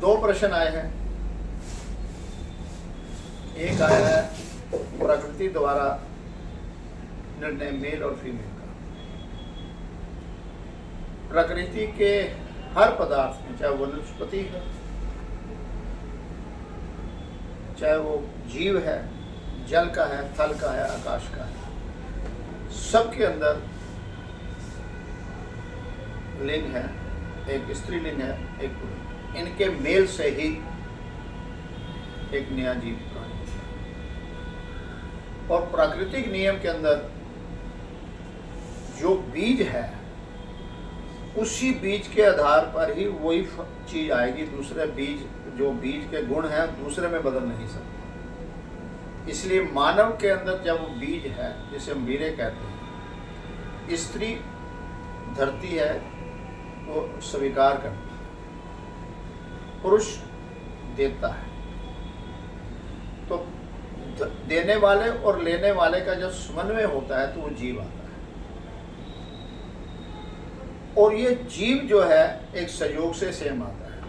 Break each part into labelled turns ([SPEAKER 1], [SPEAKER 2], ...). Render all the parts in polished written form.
[SPEAKER 1] दो प्रश्न आए हैं। एक आया है प्रकृति द्वारा निर्णय मेल और फीमेल का। प्रकृति के हर पदार्थ में, चाहे वो वनस्पति है, चाहे वो जीव है, जल का है, थल का है, आकाश का है, सबके अंदर लिंग है, एक स्त्रीलिंग है, एक पुरुष। इनके मेल से ही एक नया जीव प्राणी होता है। और प्राकृतिक नियम के अंदर जो बीज है, उसी बीज के आधार पर ही वही चीज आएगी। दूसरे बीज, जो बीज के गुण हैं, दूसरे में बदल नहीं सकते। इसलिए मानव के अंदर जब बीज है, जिसे हम वीर्य कहते हैं, स्त्री धरती है, वो स्वीकार करती है, पुरुष देता है। तो देने वाले और लेने वाले का जब समन्वय होता है तो वो जीव आता है। और ये जीव जो है एक संयोग से सेम आता है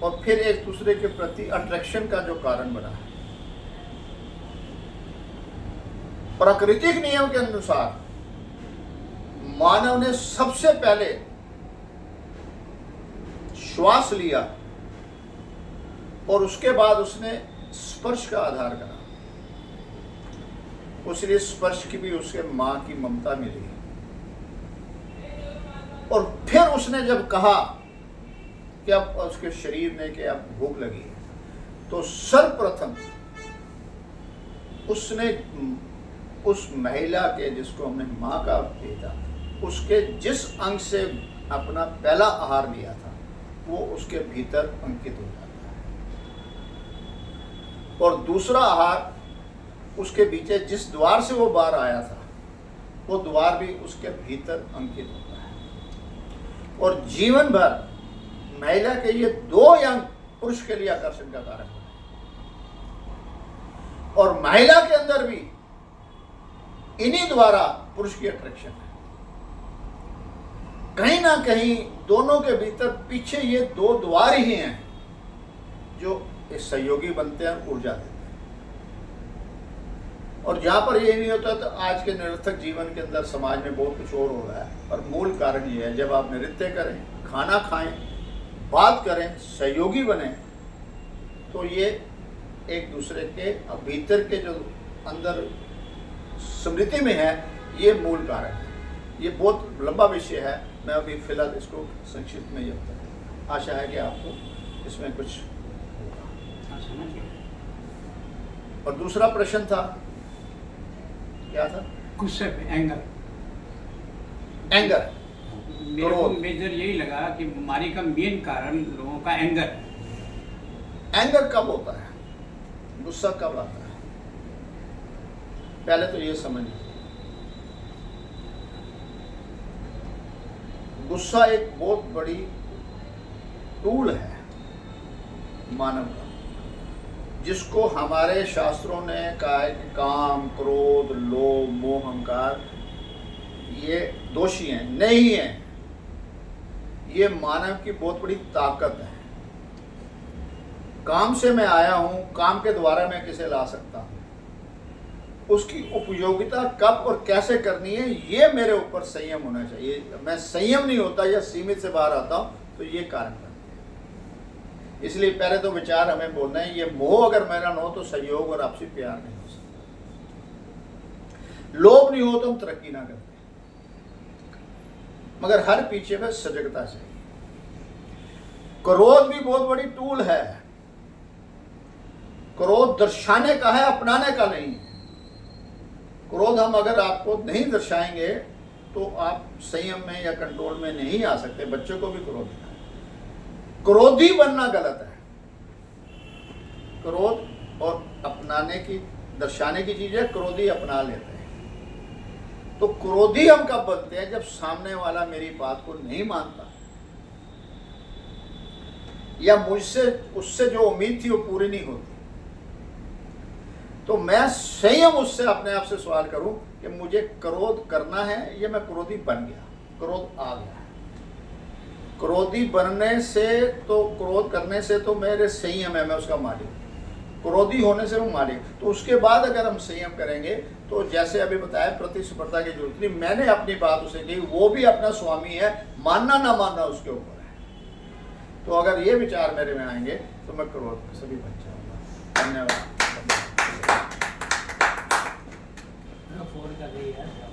[SPEAKER 1] और फिर एक दूसरे के प्रति अट्रैक्शन का जो कारण बना है। प्राकृतिक नियम के अनुसार मानव ने सबसे पहले श्वास लिया और उसके बाद उसने स्पर्श का आधार करा। उसलिए स्पर्श की भी उसके मां की ममता मिली। और फिर उसने जब कहा कि अब उसके शरीर ने कि अब भूख लगी है, तो सर्वप्रथम उसने उस महिला के, जिसको हमने मां का भेजा, उसके जिस अंग से अपना पहला आहार लिया था, वो उसके भीतर अंकित हो जाता है। और दूसरा आहार उसके पीछे जिस द्वार से वो बाहर आया था, वो द्वार भी उसके भीतर अंकित होता है। और जीवन भर महिला के ये दो अंग पुरुष के लिए आकर्षण का कारण है। और महिला के अंदर भी इन्हीं द्वारा पुरुष की अट्रैक्शन है। कहीं ना कहीं दोनों के भीतर पीछे ये दो द्वार ही हैं जो इस सहयोगी बनते हैं, ऊर्जा देते हैं। और जहां पर ये नहीं होता तो आज के निरर्थक जीवन के अंदर समाज में बहुत कुछ और हो रहा है। और मूल कारण ये है, जब आप नृत्य करें, खाना खाएं, बात करें, सहयोगी बने, तो ये एक दूसरे के भीतर के जो अंदर स्मृति में है, ये मूल कारण है। ये बहुत लंबा विषय है, मैं अभी फिलहाल इसको संक्षिप्त में जब तक, आशा है कि आपको इसमें कुछ होगा। और दूसरा प्रश्न था, क्या था?
[SPEAKER 2] गुस्से पे, एंगर।
[SPEAKER 1] एंगर
[SPEAKER 2] मेरे को मेजर यही लगा कि बीमारी का मेन कारण लोगों का एंगर है।
[SPEAKER 1] एंगर कब होता है, गुस्सा कब आता है, पहले तो ये समझिए। गुस्सा एक बहुत बड़ी टूल है मानव का, जिसको हमारे शास्त्रों ने कहा है कि काम, क्रोध, लोभ, मोह, अहंकार ये दोषी हैं, नहीं है। ये मानव की बहुत बड़ी ताकत है। काम से मैं आया हूं, काम के द्वारा मैं किसे ला सकता हूं, उसकी उपयोगिता कब और कैसे करनी है, ये मेरे ऊपर संयम होना चाहिए। मैं संयम नहीं होता या सीमित से बाहर आता हूं, तो ये कारण बनते हैं। इसलिए पहले तो विचार हमें बोलना है, ये मोह अगर मेरा न हो तो सहयोग और आपसी प्यार नहीं हो सकता। लोभ नहीं हो तो हम तरक्की ना करते। मगर हर पीछे में सजगता चाहिए। क्रोध भी बहुत बड़ी टूल है। क्रोध दर्शाने का है, अपनाने का नहीं है। क्रोध हम अगर आपको नहीं दर्शाएंगे तो आप संयम में या कंट्रोल में नहीं आ सकते। बच्चों को भी क्रोध है। क्रोधी बनना गलत है। क्रोध और अपनाने की, दर्शाने की चीज है, क्रोधी अपना लेते हैं। तो क्रोधी हम कब बनते हैं, जब सामने वाला मेरी बात को नहीं मानता या मुझसे उससे जो उम्मीद थी वो पूरी नहीं होती। तो मैं संयम उससे अपने आप से सवाल करूं कि मुझे क्रोध करना है या मैं क्रोधी बन गया, क्रोध आ गया है। क्रोधी बनने से तो, क्रोध करने से तो मेरे संयम है, मैं उसका मालिक। क्रोधी होने से मैं मालिक, तो उसके बाद अगर हम संयम करेंगे तो जैसे अभी बताया प्रतिस्पर्धा की जरूरत नहीं, मैंने अपनी बात उसे कही, वो भी अपना स्वामी है, मानना ना मानना उसके ऊपर है। तो अगर ये विचार मेरे में आएंगे तो मैं क्रोध से भी बच जाऊंगा। धन्यवाद।
[SPEAKER 3] फोन कर रही है।